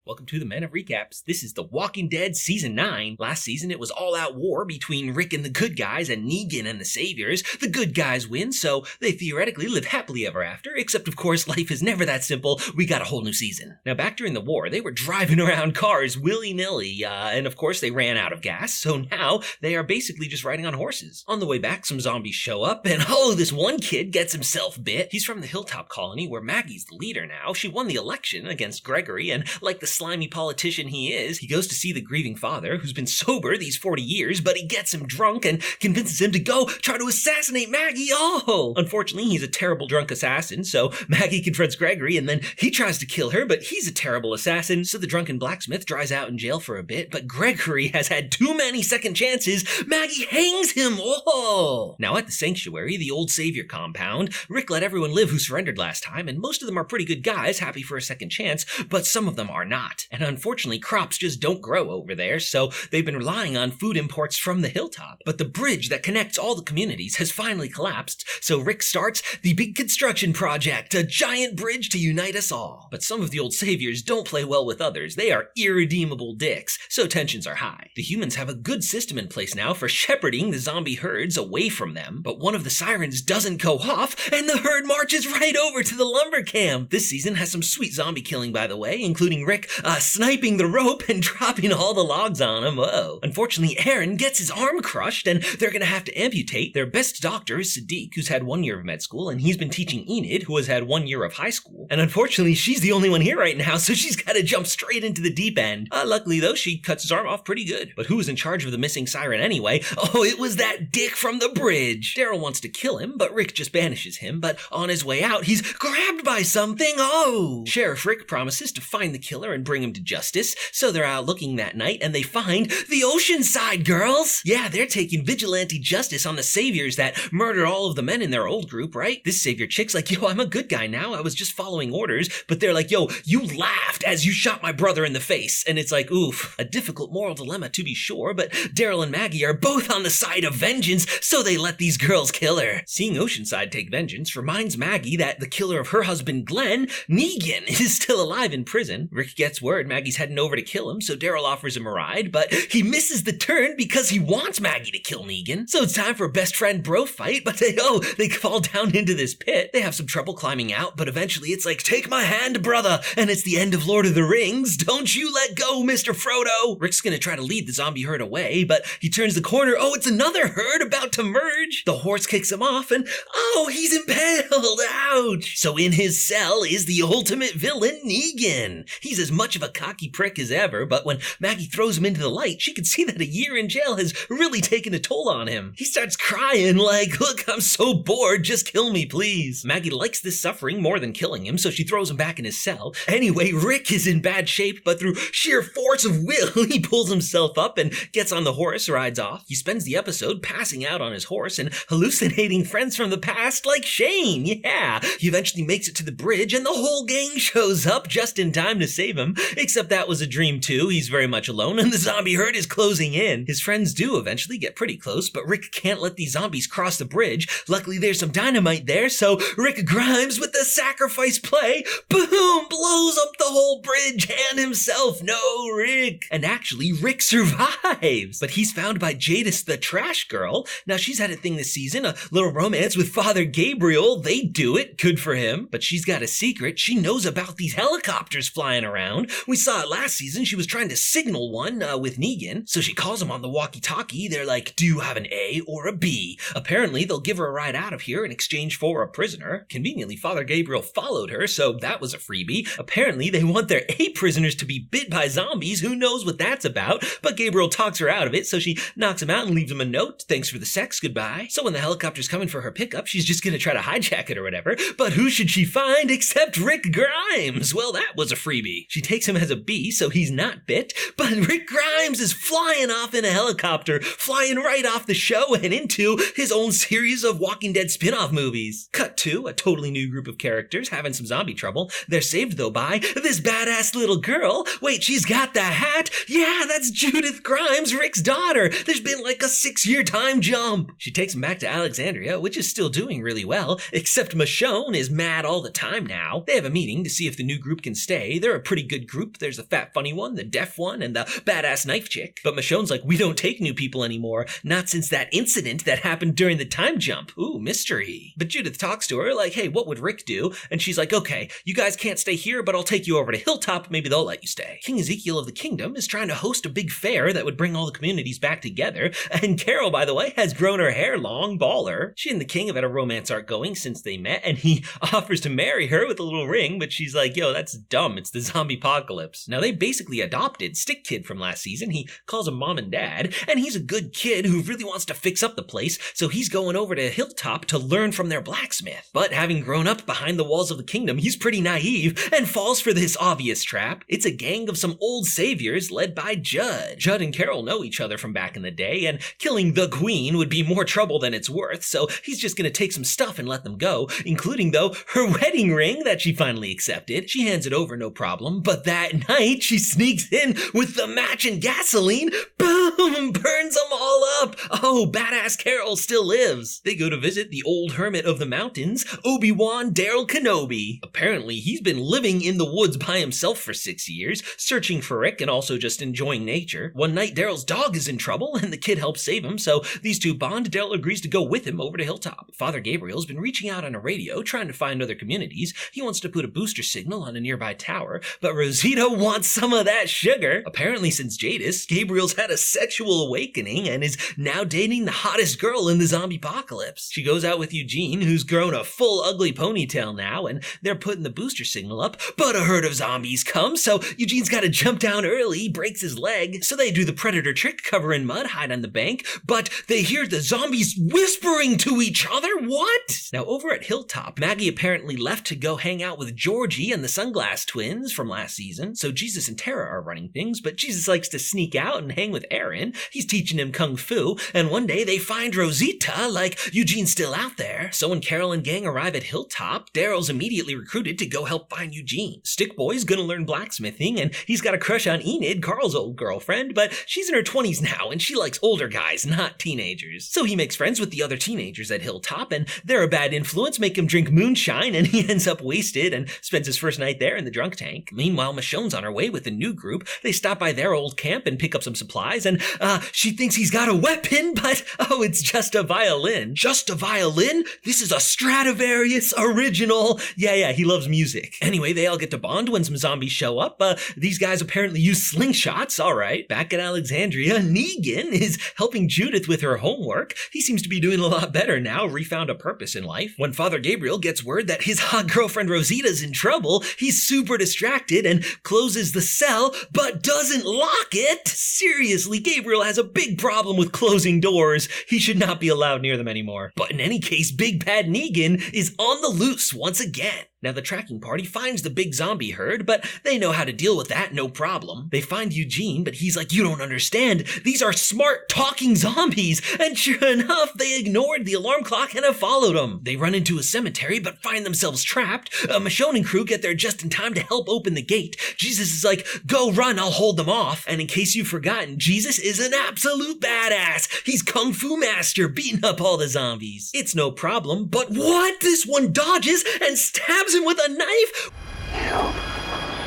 Welcome to the Men of Recaps. This is The Walking Dead Season 9. Last season, it was all-out war between Rick and the good guys and Negan and the Saviors. The good guys win, so they theoretically live happily ever after, except of course life is never that simple. We got a whole new season. Now back during the war, they were driving around cars willy-nilly, and of course they ran out of gas, so now they are basically just riding on horses. On the way back, some zombies show up, and this one kid gets himself bit. He's from the Hilltop Colony, where Maggie's the leader now. She won the election against Gregory, and like the slimy politician he is, he goes to see the grieving father, who's been sober these 40 years, but he gets him drunk and convinces him to go try to assassinate Maggie. Unfortunately, he's a terrible drunk assassin, so Maggie confronts Gregory, and then he tries to kill her, but he's a terrible assassin, so the drunken blacksmith dries out in jail for a bit, but Gregory has had too many second chances. Maggie hangs him. Now at the sanctuary, the old savior compound, Rick let everyone live who surrendered last time, and most of them are pretty good guys, happy for a second chance, but some of them are not. And unfortunately, crops just don't grow over there, so they've been relying on food imports from the hilltop. But the bridge that connects all the communities has finally collapsed, so Rick starts the big construction project, a giant bridge to unite us all. But some of the old saviors don't play well with others. They are irredeemable dicks, so tensions are high. The humans have a good system in place now for shepherding the zombie herds away from them, but one of the sirens doesn't go off, and the herd marches right over to the lumber camp. This season has some sweet zombie killing, by the way, including Rick sniping the rope and dropping all the logs on him. Unfortunately, Aaron gets his arm crushed, and they're gonna have to amputate. Their best doctor is Sadiq, who's had 1 year of med school, and he's been teaching Enid, who has had 1 year of high school. And unfortunately, she's the only one here right now, so she's gotta jump straight into the deep end. Luckily, though, she cuts his arm off pretty good. But who was in charge of the missing siren anyway? It was that dick from the bridge. Daryl wants to kill him, but Rick just banishes him. But on his way out, he's grabbed by something. Sheriff Rick promises to find the killer and bring him to justice, so they're out looking that night, and they find the Oceanside girls. Yeah, they're taking vigilante justice on the saviors that murder all of the men in their old group, right? This savior chick's like, I'm a good guy now, I was just following orders, but they're like, you laughed as you shot my brother in the face, and it's like, oof, a difficult moral dilemma to be sure, but Daryl and Maggie are both on the side of vengeance, so they let these girls kill her. Seeing Oceanside take vengeance reminds Maggie that the killer of her husband Glenn, Negan, is still alive in prison. Rick gets word Maggie's heading over to kill him, so Daryl offers him a ride, but he misses the turn because he wants Maggie to kill Negan. So it's time for a best friend bro fight, but they fall down into this pit. They have some trouble climbing out, but eventually it's like, take my hand, brother, and it's the end of Lord of the Rings. Don't you let go, Mr. Frodo. Rick's gonna try to lead the zombie herd away, but he turns the corner. It's another herd about to merge. The horse kicks him off, and he's impaled. Ouch. So in his cell is the ultimate villain, Negan. He's as much of a cocky prick as ever, but when Maggie throws him into the light, she can see that a year in jail has really taken a toll on him. He starts crying like, look, I'm so bored, just kill me, please. Maggie likes this suffering more than killing him, so she throws him back in his cell. Anyway, Rick is in bad shape, but through sheer force of will, he pulls himself up and gets on the horse, rides off. He spends the episode passing out on his horse and hallucinating friends from the past like Shane. Yeah, he eventually makes it to the bridge, and the whole gang shows up just in time to save him, except that was a dream too. He's very much alone, and the zombie herd is closing in. His friends do eventually get pretty close, but Rick can't let these zombies cross the bridge. Luckily, there's some dynamite there, so Rick Grimes with the sacrifice play, boom, blows up the whole bridge and himself. No, Rick. And actually, Rick survives, but he's found by Jadis, the trash girl. Now, she's had a thing this season, a little romance with Father Gabriel. They do it, good for him, but she's got a secret. She knows about these helicopters flying around. We saw it last season. She was trying to signal one with Negan, so she calls him on the walkie-talkie. They're like, do you have an A or a B? Apparently, they'll give her a ride out of here in exchange for a prisoner. Conveniently, Father Gabriel followed her, so that was a freebie. Apparently, they want their A prisoners to be bit by zombies. Who knows what that's about? But Gabriel talks her out of it, so she knocks him out and leaves him a note. Thanks for the sex, goodbye. So when the helicopter's coming for her pickup, she's just gonna try to hijack it or whatever. But who should she find except Rick Grimes? Well, that was a freebie. She takes him as a B, so he's not bit, but Rick Grimes is flying off in a helicopter, flying right off the show and into his own series of Walking Dead spin-off movies. Cut to a totally new group of characters having some zombie trouble. They're saved, though, by this badass little girl. Wait, she's got the hat? Yeah, that's Judith Grimes, Rick's daughter. There's been like a 6-year time jump. She takes him back to Alexandria, which is still doing really well, except Michonne is mad all the time now. They have a meeting to see if the new group can stay. They're a pretty good group. There's the fat funny one, the deaf one, and the badass knife chick. But Michonne's like, we don't take new people anymore. Not since that incident that happened during the time jump. Ooh, mystery. But Judith talks to her like, hey, what would Rick do? And she's like, okay, you guys can't stay here, but I'll take you over to Hilltop. Maybe they'll let you stay. King Ezekiel of the Kingdom is trying to host a big fair that would bring all the communities back together. And Carol, by the way, has grown her hair long, baller. She and the king have had a romance arc going since they met, and he offers to marry her with a little ring, but she's like, yo, that's dumb. It's the zombie apocalypse. Now, they basically adopted Stick Kid from last season. He calls him mom and dad, and he's a good kid who really wants to fix up the place, so he's going over to Hilltop to learn from their blacksmith. But having grown up behind the walls of the kingdom, he's pretty naive and falls for this obvious trap. It's a gang of some old saviors led by Judd. Judd and Carol know each other from back in the day, and killing the queen would be more trouble than it's worth, so he's just gonna take some stuff and let them go, including, though, her wedding ring that she finally accepted. She hands it over, no problem, but that night she sneaks in with the match and gasoline. Boom! Burns them all up. Oh, badass Carol still lives. They go to visit the old hermit of the mountains, Obi-Wan Daryl Kenobi. Apparently, he's been living in the woods by himself for 6 years, searching for Rick and also just enjoying nature. One night, Daryl's dog is in trouble, and the kid helps save him, so these two bond. Daryl agrees to go with him over to Hilltop. Father Gabriel's been reaching out on a radio, trying to find other communities. He wants to put a booster signal on a nearby tower, but Rosita wants some of that sugar. Apparently, since Jadis, Gabriel's had a sexual awakening and is now dating the hottest girl in the zombie apocalypse. She goes out with Eugene, who's grown a full ugly ponytail now, and they're putting the booster signal up, but a herd of zombies comes, so Eugene's gotta jump down early, breaks his leg, so they do the predator trick, cover in mud, hide on the bank, but they hear the zombies whispering to each other? What? Now, over at Hilltop, Maggie apparently left to go hang out with Georgie and the Sunglass Twins from last season, so Jesus and Tara are running things, but Jesus likes to sneak out and hang with Aaron. He's teaching him kung fu, and one day they find Rosita, like Eugene's still out there. So when Carol and gang arrive at Hilltop, Daryl's immediately recruited to go help find Eugene. Stick Boy's gonna learn blacksmithing, and he's got a crush on Enid, Carl's old girlfriend, but she's in her 20s now, and she likes older guys, not teenagers. So he makes friends with the other teenagers at Hilltop, and they're a bad influence, make him drink moonshine, and he ends up wasted and spends his first night there in the drunk tank. Meanwhile, Michonne's on her way with a new group. They stop by their old camp and pick up some supplies, and she thinks he's got a weapon, but oh, it's just a violin. Just a violin? This is a Stradivarius original. Yeah, he loves music. Anyway, they all get to bond when some zombies show up. These guys apparently use slingshots. All right. Back at Alexandria, Negan is helping Judith with her homework. He seems to be doing a lot better now, refound a purpose in life. When Father Gabriel gets word that his hot girlfriend Rosita's in trouble, he's super distracted and closes the cell, but doesn't lock it. Seriously, Gabriel has a big problem with closing doors. He should not be allowed near them anymore. But in any case, Big Bad Negan is on the loose once again. Now, the tracking party finds the big zombie herd, but they know how to deal with that, no problem. They find Eugene, but he's like, you don't understand. These are smart, talking zombies. And sure enough, they ignored the alarm clock and have followed them. They run into a cemetery, but find themselves trapped. Michonne and crew get there just in time to help open the gate. Jesus is like, go run, I'll hold them off. And in case you've forgotten, Jesus is an absolute badass. He's Kung Fu master, beating up all the zombies. It's no problem, but what? This one dodges and stabs him with a knife. You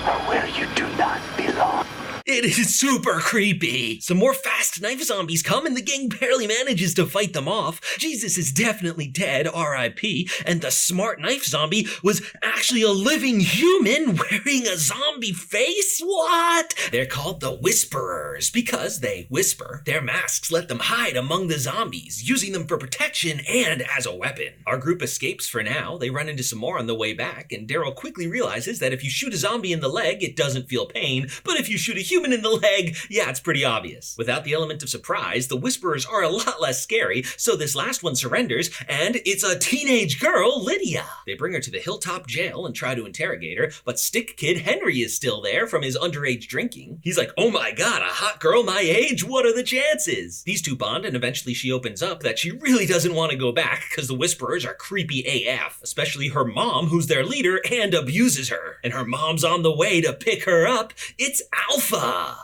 are where you do not belong. It is super creepy. Some more fast knife zombies come and the gang barely manages to fight them off. Jesus is definitely dead, R.I.P. And the smart knife zombie was actually a living human wearing a zombie face? What? They're called the Whisperers because they whisper. Their masks let them hide among the zombies, using them for protection and as a weapon. Our group escapes for now. They run into some more on the way back, and Daryl quickly realizes that if you shoot a zombie in the leg, it doesn't feel pain, but if you shoot a human human in the leg, yeah, it's pretty obvious. Without the element of surprise, the Whisperers are a lot less scary, so this last one surrenders, and it's a teenage girl, Lydia. They bring her to the Hilltop jail and try to interrogate her, but Stick Kid Henry is still there from his underage drinking. He's like, oh my god, a hot girl my age? What are the chances? These two bond, and eventually she opens up that she really doesn't want to go back because the Whisperers are creepy AF, especially her mom, who's their leader and abuses her. And her mom's on the way to pick her up. It's Alpha.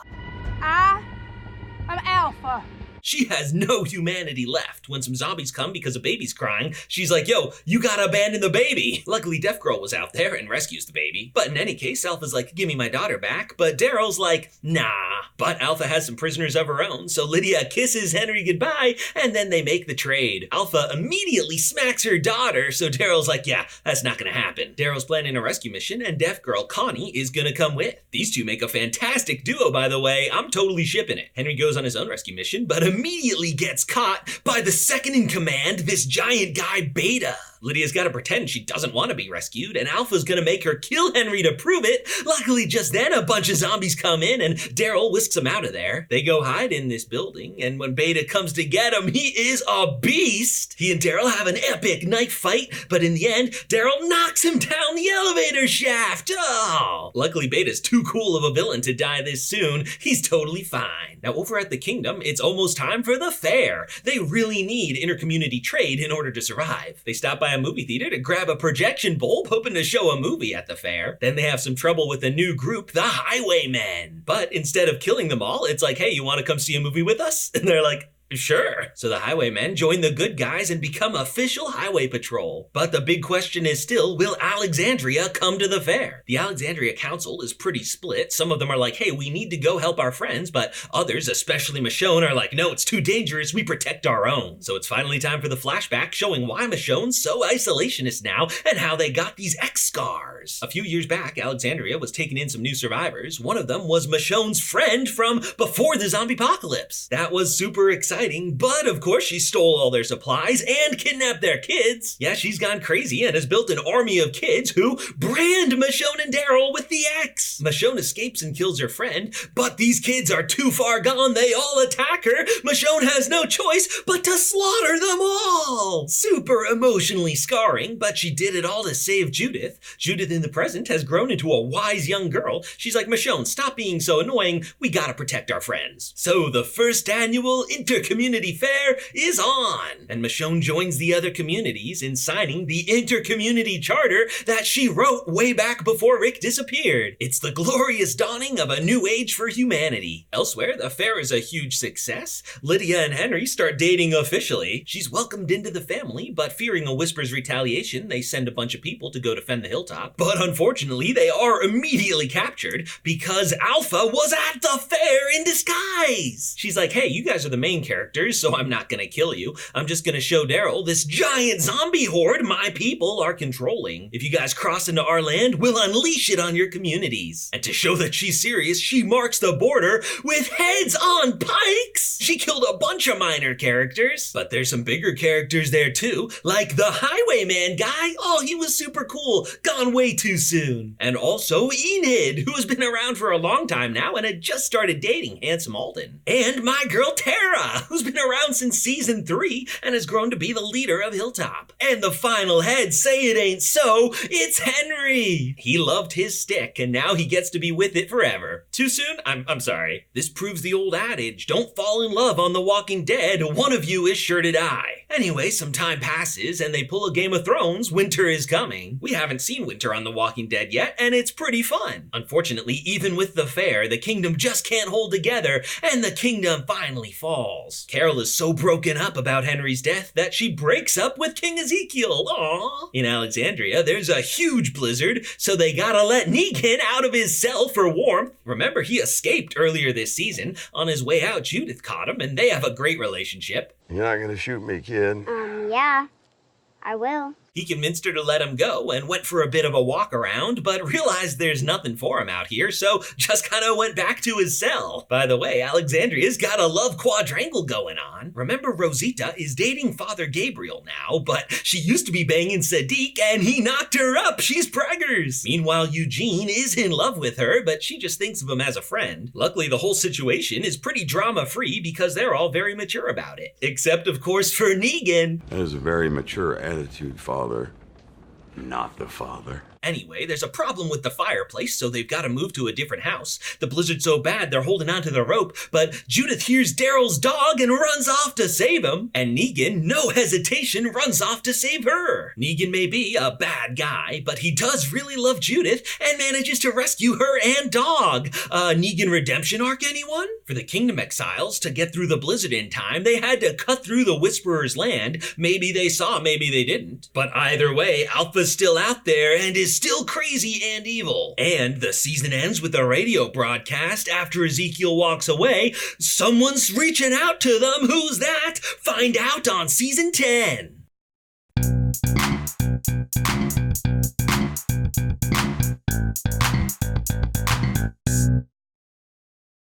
I'm Alpha. She has no humanity left. When some zombies come because a baby's crying, she's like, yo, you gotta abandon the baby. Luckily, Deaf Girl was out there and rescues the baby. But in any case, Alpha's like, give me my daughter back. But Daryl's like, nah. But Alpha has some prisoners of her own, so Lydia kisses Henry goodbye, and then they make the trade. Alpha immediately smacks her daughter, so Daryl's like, yeah, that's not gonna happen. Daryl's planning a rescue mission, and Deaf Girl Connie is gonna come with. These two make a fantastic duo, by the way. I'm totally shipping it. Henry goes on his own rescue mission, but immediately gets caught by the second in command, this giant guy, Beta. Lydia's gotta pretend she doesn't want to be rescued, and Alpha's gonna make her kill Henry to prove it. Luckily, just then, a bunch of zombies come in, and Daryl whisks them out of there. They go hide in this building, and when Beta comes to get him, he is a beast! He and Daryl have an epic knife fight, but in the end, Daryl knocks him down the elevator shaft! Oh! Luckily, Beta's too cool of a villain to die this soon. He's totally fine. Now, over at the Kingdom, it's almost time for the fair. They really need intercommunity trade in order to survive. They stop by a movie theater to grab a projection bulb, hoping to show a movie at the fair. Then they have some trouble with a new group, the Highwaymen. But instead of killing them all, it's like, hey, you want to come see a movie with us? And they're like, sure. So the Highwaymen join the good guys and become official highway patrol. But the big question is still, will Alexandria come to the fair? The Alexandria Council is pretty split. Some of them are like, hey, we need to go help our friends, but others, especially Michonne, are like, no, it's too dangerous, we protect our own. So it's finally time for the flashback showing why Michonne's so isolationist now and how they got these X-scars. A few years back, Alexandria was taking in some new survivors. One of them was Michonne's friend from before the zombie apocalypse. That was super exciting. But of course she stole all their supplies and kidnapped their kids. Yeah, she's gone crazy and has built an army of kids who brand Michonne and Daryl with the X. Michonne escapes and kills her friend, but these kids are too far gone. They all attack her. Michonne has no choice but to slaughter them all. Super emotionally scarring, but she did it all to save Judith. Judith in the present has grown into a wise young girl. She's like, Michonne, stop being so annoying. We gotta protect our friends. So the first annual Community Fair is on, and Michonne joins the other communities in signing the Intercommunity Charter that she wrote way back before Rick disappeared. It's the glorious dawning of a new age for humanity. Elsewhere, the fair is a huge success. Lydia and Henry start dating officially. She's welcomed into the family, but fearing a Whisper's retaliation, they send a bunch of people to go defend the hilltop. But unfortunately, they are immediately captured because Alpha was at the fair in disguise. She's like, hey, you guys are the main characters, so I'm not gonna kill you. I'm just gonna show Daryl this giant zombie horde my people are controlling. If you guys cross into our land, we'll unleash it on your communities. And to show that she's serious, she marks the border with heads on pikes. She killed a bunch of minor characters, but there's some bigger characters there too, like the Highwayman guy. Oh, he was super cool, gone way too soon. And also Enid, who has been around for a long time now and had just started dating Handsome Alden. And my girl Tara, who's been around since season 3 and has grown to be the leader of Hilltop. And the final head, say it ain't so, it's Henry. He loved his stick and now he gets to be with it forever. Too soon? I'm sorry. This proves the old adage, don't fall in love on The Walking Dead, one of you is sure to die. Anyway, some time passes and they pull a Game of Thrones, Winter is Coming. We haven't seen Winter on The Walking Dead yet and it's pretty fun. Unfortunately, even with the fair, the kingdom just can't hold together and the kingdom finally falls. Carol is so broken up about Henry's death that she breaks up with King Ezekiel. Aww. In Alexandria, there's a huge blizzard, so they gotta let Negan out of his cell for warmth. Remember, he escaped earlier this season. On his way out, Judith caught him, and they have a great relationship. You're not gonna shoot me, kid. Yeah, I will. He convinced her to let him go and went for a bit of a walk around, but realized there's nothing for him out here, so just kind of went back to his cell. By the way, Alexandria's got a love quadrangle going on. Remember, Rosita is dating Father Gabriel now, but she used to be banging Sadiq and he knocked her up. She's preggers. Meanwhile, Eugene is in love with her, but she just thinks of him as a friend. Luckily, the whole situation is pretty drama-free because they're all very mature about it. Except, of course, for Negan. That is a very mature attitude, Father. Not the father. Anyway, there's a problem with the fireplace, so they've got to move to a different house. The blizzard's so bad they're holding onto the rope, but Judith hears Daryl's dog and runs off to save him. And Negan, no hesitation, runs off to save her. Negan may be a bad guy, but he does really love Judith and manages to rescue her and dog. Negan redemption arc, anyone? For the Kingdom Exiles, to get through the blizzard in time, they had to cut through the Whisperer's land. Maybe they saw, maybe they didn't. But either way, Alpha's still out there and is still crazy and evil. And the season ends with a radio broadcast after Ezekiel walks away. Someone's reaching out to them. Who's that? Find out on season 10.